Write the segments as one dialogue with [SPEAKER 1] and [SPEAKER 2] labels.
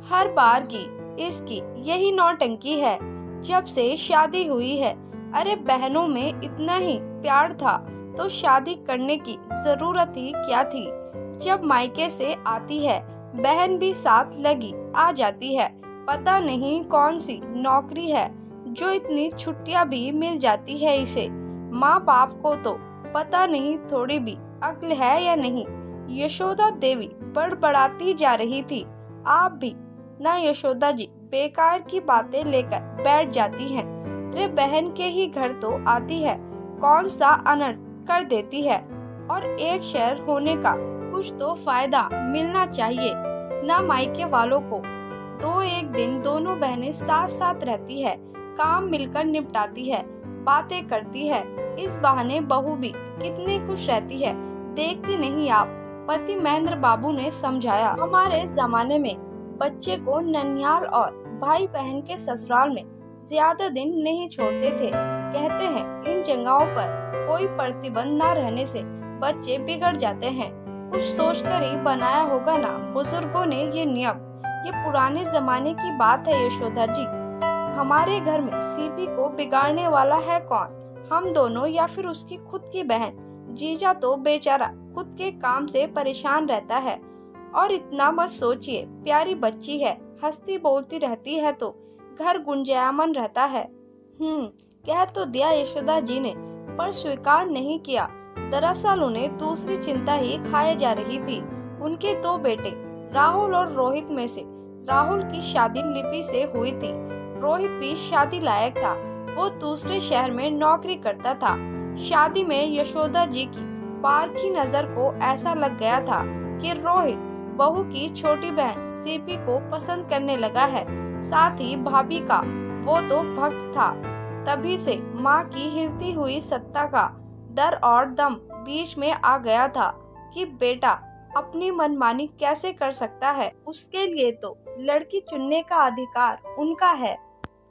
[SPEAKER 1] हर बार की इसकी यही नौटंकी है जब से शादी हुई है। अरे बहनों में इतना ही प्यार था तो शादी करने की जरूरत ही क्या थी। जब मायके से आती है बहन भी साथ लगी आ जाती है। पता नहीं कौन सी नौकरी है जो इतनी छुट्टियां भी मिल जाती है इसे। माँ बाप को तो पता नहीं थोड़ी भी अक्ल है या नहीं। यशोदा देवी बड़बड़ाती जा रही थी। आप भी ना यशोदा जी बेकार की बातें लेकर बैठ जाती हैं। रे बहन के ही घर तो आती है, कौन सा अनर्थ कर देती है। और एक शहर होने का कुछ तो फायदा मिलना चाहिए ना मायके वालों को। तो एक दिन दोनों बहनें साथ साथ रहती है, काम मिलकर निपटाती है, बातें करती है। इस बहाने बहू भी कितनी खुश रहती है, देखती नहीं आप। पति महेंद्र बाबू ने समझाया, हमारे जमाने में बच्चे को ननिहाल और भाई बहन के ससुराल में ज्यादा दिन नहीं छोड़ते थे। कहते हैं इन जगहों पर कोई प्रतिबंध न रहने से बच्चे बिगड़ जाते हैं। कुछ सोचकर ही बनाया होगा ना बुजुर्गों ने ये नियम। ये पुराने जमाने की बात है यशोदा जी। हमारे घर में सीपी को बिगाड़ने वाला है कौन, हम दोनों या फिर उसकी खुद की बहन। जीजा तो बेचारा खुद के काम से परेशान रहता है। और इतना मत सोचिए, प्यारी बच्ची है, हंसती बोलती रहती है तो घर गुंजायमन रहता है। कह तो दिया यशोदा जी ने, पर स्वीकार नहीं किया। दरअसल उन्हें दूसरी चिंता ही खाए जा रही थी। उनके दो बेटे राहुल और रोहित में से राहुल की शादी लिपि से हुई थी। रोहित भी शादी लायक था, वो दूसरे शहर में नौकरी करता था। शादी में यशोदा जी की पारखी नजर को ऐसा लग गया था कि रोहित बहू की छोटी बहन सीपी को पसंद करने लगा है। साथ ही भाभी का वो तो भक्त था। तभी से माँ की हिलती हुई सत्ता का डर और दम बीच में आ गया था कि बेटा अपनी मनमानी कैसे कर सकता है। उसके लिए तो लड़की चुनने का अधिकार उनका है।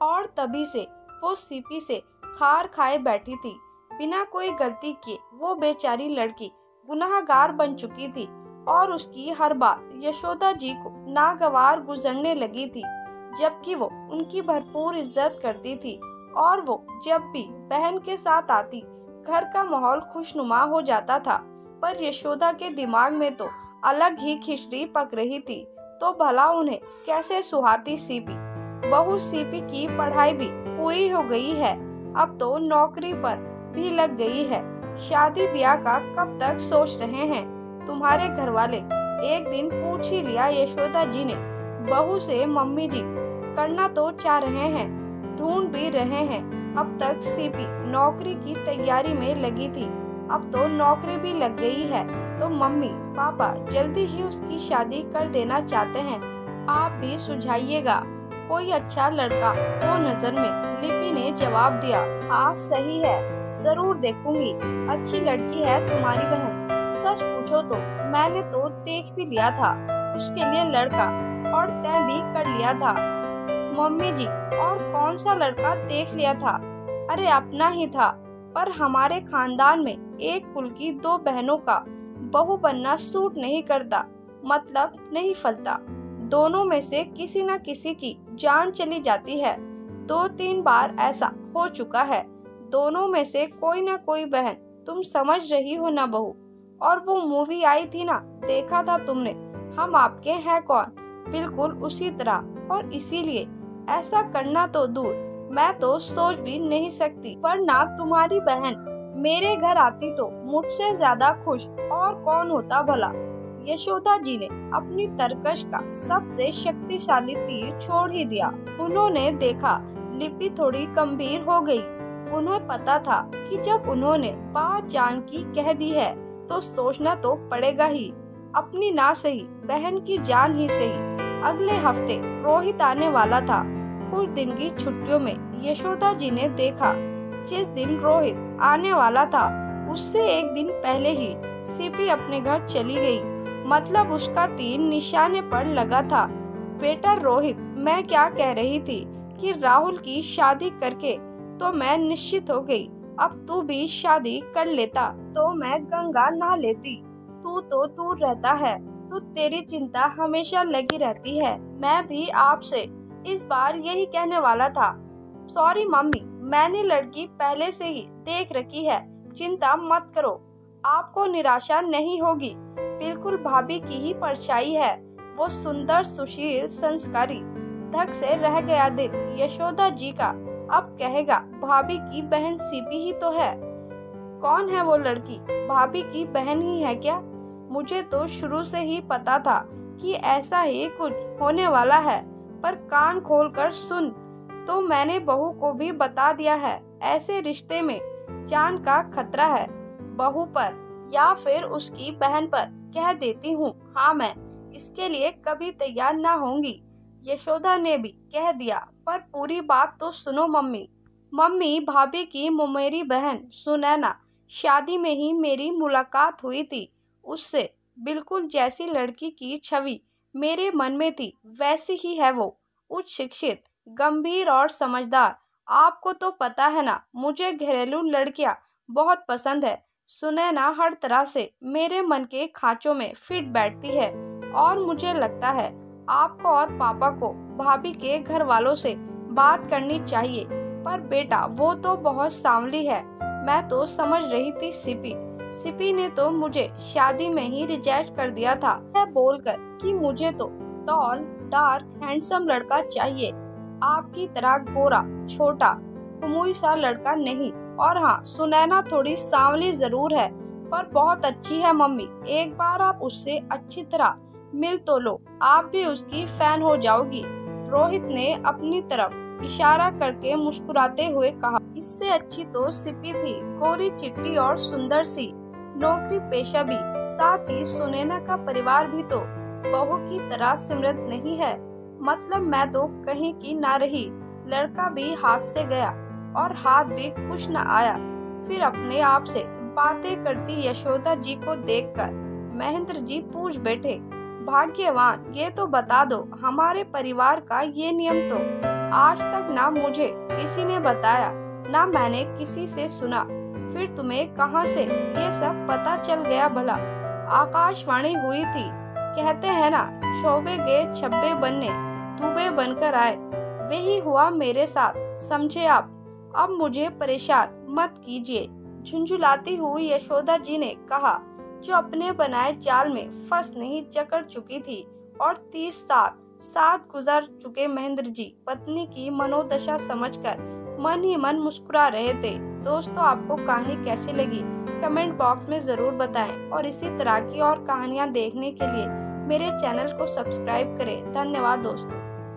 [SPEAKER 1] और तभी से वो सीपी से खार खाए बैठी थी। बिना कोई गलती किए वो बेचारी लड़की गुनाहगार बन चुकी थी और उसकी हर बात यशोदा जी को नागवार गुजरने लगी थी, जबकि वो उनकी भरपूर इज्जत करती थी। और वो जब भी बहन के साथ आती घर का माहौल खुशनुमा हो जाता था। पर यशोदा के दिमाग में तो अलग ही खिचड़ी पक रही थी। तो भला उन्हें कैसे सुहाती सीपी। बहू सीपी की पढ़ाई भी पूरी हो गई है, अब तो नौकरी पर भी लग गई है। शादी ब्याह का कब तक सोच रहे हैं तुम्हारे घर वाले। एक दिन पूछ ही लिया यशोदा जी ने बहू से, मम्मी जी करना तो चाह रहे हैं, ढूंढ भी रहे हैं। अब तक सीपी नौकरी की तैयारी में लगी थी, अब तो नौकरी भी लग गई है। तो मम्मी पापा जल्दी ही उसकी शादी कर देना चाहते हैं, आप भी सुझाइएगा कोई अच्छा लड़का हो नजर में। लिपि ने जवाब दिया, हाँ सही है, जरूर देखूंगी। अच्छी लड़की है तुम्हारी बहन। सच पूछो तो मैंने तो देख भी लिया था उसके लिए लड़का, और तय भी कर लिया था। मम्मी जी और कौन सा लड़का देख लिया था? अरे अपना ही था, पर हमारे खानदान में एक कुल की दो बहनों का बहू बनना सूट नहीं करता, मतलब नहीं फलता। दोनों में से किसी न किसी की जान चली जाती है। 2-3 बार ऐसा हो चुका है। दोनों में से कोई न कोई बहन, तुम समझ रही हो ना बहू। और वो मूवी आई थी ना, देखा था तुमने, हम आपके हैं कौन, बिल्कुल उसी तरह। और इसीलिए ऐसा करना तो दूर, मैं तो सोच भी नहीं सकती। वरना तुम्हारी बहन मेरे घर आती तो मुझसे ज्यादा खुश और कौन होता भला। यशोदा जी ने अपनी तरकश का सबसे शक्तिशाली तीर छोड़ ही दिया। उन्होंने देखा लिपि थोड़ी गंभीर हो गई। उन्हें पता था कि जब उन्होंने बात जान की कह दी है तो सोचना तो पड़ेगा ही, अपनी ना सही बहन की जान ही सही। अगले हफ्ते रोहित आने वाला था। कुछ दिन की छुट्टियों में यशोदा जी ने देखा जिस दिन रोहित आने वाला था उससे एक दिन पहले ही सीपी अपने घर चली गई। मतलब उसका तीर निशाने पर लगा था। बेटा रोहित, मैं क्या कह रही थी कि राहुल की शादी करके तो मैं निश्चित हो गई। अब तू भी शादी कर लेता तो मैं गंगा नहा लेती। तू तो दूर रहता है, तो तेरी चिंता हमेशा लगी रहती है। मैं भी आपसे इस बार यही कहने वाला था। सॉरी मम्मी, मैंने लड़की पहले से ही देख रखी है, चिंता मत करो, आपको निराशा नहीं होगी। बिल्कुल भाभी की ही परछाई है, वो सुंदर, सुशील, संस्कारी। धक से रह गया दिल यशोदा जी का। अब कहेगा भाभी की बहन सीपी ही तो है। कौन है वो लड़की? भाभी की बहन ही है क्या? मुझे तो शुरू से ही पता था कि ऐसा ही कुछ होने वाला है, पर कान खोलकर सुन तो मैंने बहू को भी बता दिया है। ऐसे रिश्ते में जान का खतरा है। बहू पर या फिर उसकी बहन पर कह देती हूँ हाँ, मैं इसके लिए कभी तैयार ना होंगी। यशोदा ने भी कह दिया, पर पूरी बात तो सुनो मम्मी। मम्मी, भाभी की ममेरी बहन सुनैना, शादी में ही मेरी मुलाकात हुई थी उससे। बिल्कुल जैसी लड़की की छवि मेरे मन में थी वैसी ही है वो। उच्च शिक्षित, गंभीर और समझदार। आपको तो पता है ना, मुझे घरेलू लड़कियां बहुत पसंद है। सुनैना हर तरह से मेरे मन के खांचों में फिट बैठती है और मुझे लगता है आपको और पापा को भाभी के घर वालों से बात करनी चाहिए। पर बेटा, वो तो बहुत सांवली है। मैं तो समझ रही थी सिपी ने तो मुझे शादी में ही रिजेक्ट कर दिया था, बोलकर कि मुझे तो टॉल, डार्क, हैंडसम लड़का चाहिए, आपकी तरह गोरा, छोटा, कुमुई सा लड़का नहीं। और हाँ, सुनैना थोड़ी सांवली जरूर है, पर बहुत अच्छी है मम्मी। एक बार आप उससे अच्छी तरह मिल तो लो, आप भी उसकी फैन हो जाओगी। रोहित ने अपनी तरफ इशारा करके मुस्कुराते हुए कहा, इससे अच्छी तो सिपी थी, गोरी, चिट्टी और सुंदर सी, नौकरी पेशा भी, साथ ही सुनैना का परिवार भी तो बहू की तरह समृद्ध नहीं है। मतलब मैं तो कहीं की ना रही। लड़का भी हाथ से गया और हाथ भी कुछ न आया। फिर अपने आप से बातें करती यशोदा जी को देखकर महेंद्र जी पूछ बैठे, भाग्यवान, ये तो बता दो, हमारे परिवार का ये नियम तो आज तक ना मुझे किसी ने बताया, ना मैंने किसी से सुना। फिर तुम्हें कहाँ से ये सब पता चल गया भला? आकाशवाणी हुई थी। कहते हैं ना, शोभे गए छब्बे बनने, दूबे बनकर आए। वही हुआ मेरे साथ, समझे आप? अब मुझे परेशान मत कीजिए, झुंझुलाती हुई यशोदा जी ने कहा, जो अपने बनाए जाल में फंस नहीं जकड़ चुकी थी। और 30 साल साथ गुजर चुके महेंद्र जी पत्नी की मनोदशा समझकर मन ही मन मुस्कुरा रहे थे। दोस्तों, आपको कहानी कैसी लगी कमेंट बॉक्स में जरूर बताएं और इसी तरह की और कहानियां देखने के लिए मेरे चैनल को सब्सक्राइब करें। धन्यवाद दोस्तों।